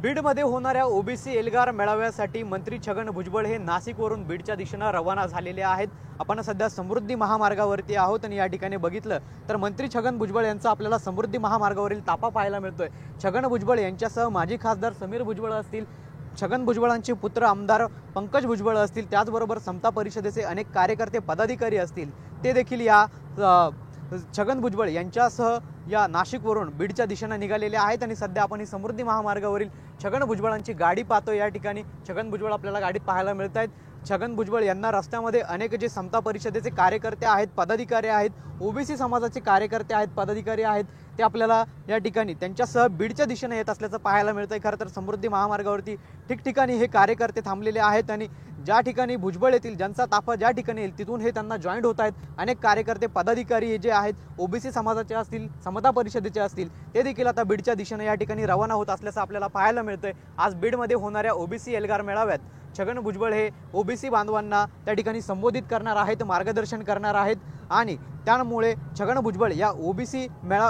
बीडमध्ये होणाऱ्या ओबीसी एल्गार मेळाव्यासाठी मंत्री छगन भुजबळ हे नाशिकवरून बीडच्या दिशेने रवाना झालेले आहेत। आपण सध्या समृद्धी महामार्गावरती आहोत आणि या ठिकाणी बघितलं तर मंत्री छगन भुजबळ यांचा आपल्याला समृद्धी महामार्गावरील ताफा पाहायला मिळतोय। छगन भुजबळ यांच्यासह माजी खासदार समीर भुजबळ असतील, छगन भुजबळांचे पुत्र आमदार पंकज भुजबळ असतील, त्याचबरोबर समता परिषदेचे अनेक कार्यकर्ते पदाधिकारी असतील, ते देखील या छगन भुजबळ यांच्यासह या नाशिकवरून बीडच्या दिशेने निघालेले आहेत। आणि सध्या आपण ही समृद्धी महामार्गावरील छगन भुजबळांची गाडी पाहतो। या ठिकाणी छगन भुजबळ आपल्याला गाडीत पाहायला मिळत आहेत। छगन भुजबळ यांना रस्त्यामध्ये अनेक जे समता परिषदेचे कार्यकर्ते आहेत, पदाधिकारी आहेत, ओबीसी समाजाचे कार्यकर्ते आहेत, पदाधिकारी आहेत, ते आपल्याला या ठिकाणी त्यांच्यासह बीडच्या दिशेने येत असल्याचं पाहायला मिळतंय। खरं तर समृद्धी महामार्गावरती ठिकठिकाणी हे कार्यकर्ते थांबलेले आहेत आणि ज्या ठिकाणी भुजबळ येतील, ज्यांचा ताफा ज्या ठिकाणी येईल तिथून हे त्यांना जॉईंट होत आहेत। अनेक कार्यकर्ते पदाधिकारी जे आहेत, ओबीसी समाजाचे असतील, समता परिषदेचे असतील, ते देखील आता बीडच्या दिशेने या ठिकाणी रवाना होत असल्याचं आपल्याला पाहायला मिळतंय। आज बीडमध्ये होणाऱ्या ओबीसी एल्गार मेळाव्यात छगन भुजबळ हे ओबीसी बांधवांना त्या ठिकाणी संबोधित करणार आहेत, मार्गदर्शन करणार आहेत आणि त्यामुळे छगन भुजबळ या ओबीसी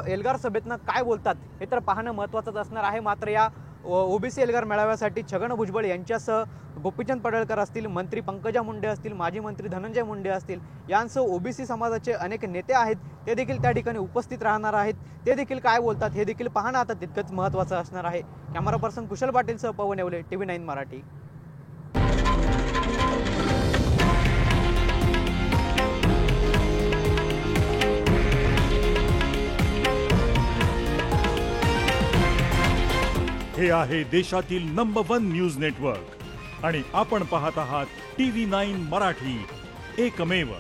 एल्गार सभेतनं काय बोलतात हे तर पाहणं महत्त्वाचं असणार आहे। मात्र या ओबीसी एल्गार मेळाव्यासाठी छगन भुजबळ यांच्यासह गोपीचंद पडळकर असतील, मंत्री पंकजा मुंडे असतील, माजी मंत्री धनंजय मुंडे असतील, यांसह ओबीसी समाजाचे अनेक नेते आहेत, ते देखील त्या ठिकाणी उपस्थित राहणार आहेत। ते देखील काय बोलतात हे देखील पाहणं आता तितकंच महत्त्वाचं असणार आहे। कॅमेरा पर्सन कुशल पाटीलसह पवन येवले, TV9 मराठी। हे आहे देशातील नंबर 1 न्यूज नेटवर्क आणि आपण पाहत आहात TV9 मराठी, एकमेव।